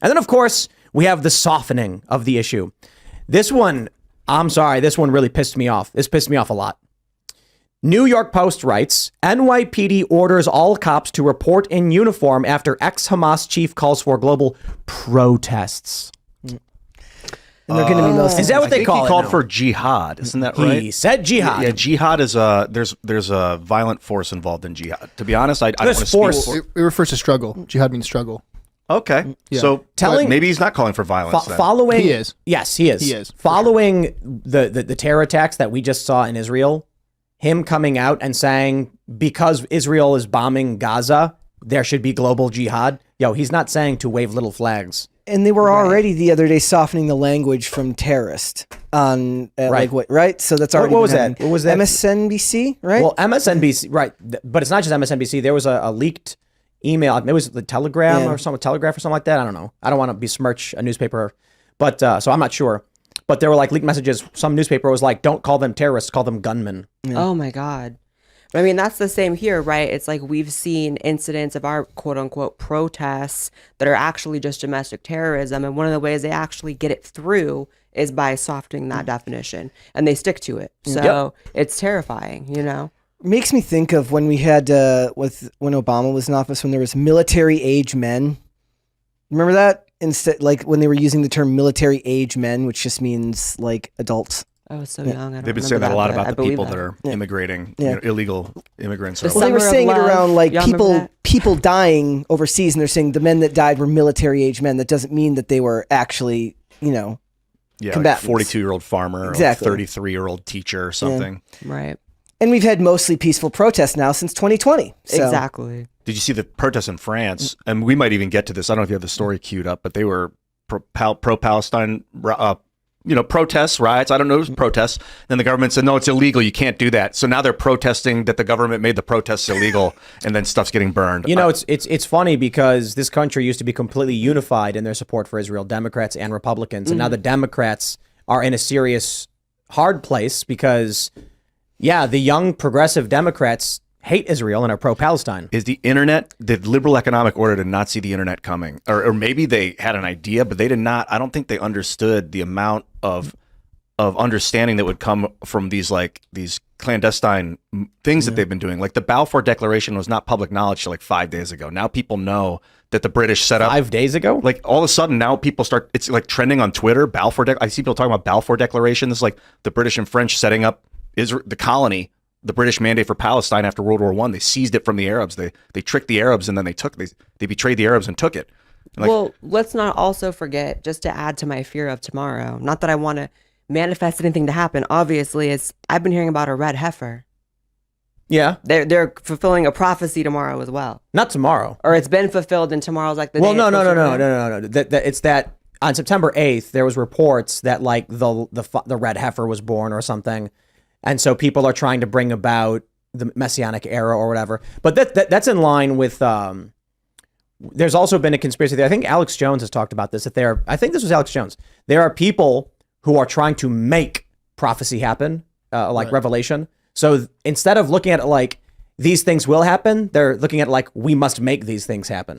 And then, of course, we have the softening of the issue. This one, I'm sorry, this one really pissed me off. This pissed me off a lot. New York Post writes, NYPD orders all cops to report in uniform after ex-Hamas chief calls for global protests. And they're going to be mostly. Is that what they call it? He called now? for jihad, isn't that right? He said jihad. Yeah, jihad is there's a violent force involved in jihad. To be honest, I don't want to speak. It refers to struggle. Jihad means struggle. Okay, Yeah. so Telling- maybe he's not calling for violence. then. Following, He is. Yes, he is. He is, for Following the terror attacks that we just saw in Israel, him coming out and saying because Israel is bombing Gaza, there should be global jihad. Yo, he's not saying to wave little flags. And they were already the other day softening the language from terrorist on like what, right? So that's already What was been that? happening. What was that? MSNBC, right? Well, MSNBC, right? But it's not just MSNBC. There was a leaked email. Maybe it was the Telegram or something like that. I don't know. I don't want to besmirch a newspaper, but so I'm not sure. But there were like leaked messages. Some newspaper was like, "Don't call them terrorists. Call them gunmen." Oh my God. I mean, that's the same here, right? It's like we've seen incidents of our quote unquote protests that are actually just domestic terrorism. And one of the ways they actually get it through is by softening that definition, and they stick to it. So it's terrifying, you know? Makes me think of when we had when Obama was in office, when there was military age men. Remember that? Instead, like when they were using the term military age men, which just means like adults. I was so young. I don't They've been saying that a lot about the people that are. are immigrating, you know, illegal immigrants. The Well, they were Summer of saying it Love. around like Y'all remember people dying overseas, and they're saying the men that died were military age men. That doesn't mean that they were actually, you know, Yeah, like combatants. 42-year-old farmer, Exactly. or 33-year-old teacher or something. Right. And we've had mostly peaceful protests now since 2020. So. Exactly. Did you see the protests in France? And we might even get to this. I don't know if you have the story queued up, but they were pro-Palestine, protests, riots. I don't know, it was protests. Then the government said, no, it's illegal. You can't do that. So now they're protesting that the government made the protests illegal, and then stuff's getting burned. You know, it's funny because this country used to be completely unified in their support for Israel, Democrats and Republicans, and now the Democrats are in a serious hard place because, yeah, the young progressive Democrats hate Israel and are pro-Palestine. Is the internet, the liberal economic order did not see the internet coming, or maybe they had an idea, but they did not. I don't think they understood the amount of understanding that would come from these clandestine things that they've been doing. Like the Balfour Declaration was not public knowledge till like 5 days ago. Now people know that the British set up 5 days ago. Like all of a sudden now people start. It's like trending on Twitter. I see people talking about Balfour Declaration. This is like the British and French setting up Israel, the colony. The British mandate for Palestine after World War I, they seized it from the Arabs. They tricked the Arabs and then they betrayed the Arabs and took it. Well, let's not also forget, just to add to my fear of tomorrow, not that I want to manifest anything to happen. Obviously, I've been hearing about a red heifer. Yeah, They're fulfilling a prophecy tomorrow as well. not tomorrow. Or it's been fulfilled and tomorrow's like the Well, day no. it's fulfilled. It's that on September 8th there was reports that like the red heifer was born or something. And so people are trying to bring about the Messianic era or whatever. But that's in line with, there's also been a conspiracy theory. I think Alex Jones has talked about this. I think this was Alex Jones. There are people who are trying to make prophecy happen, like revelation. So instead of looking at it like these things will happen, they're looking at it like we must make these things happen.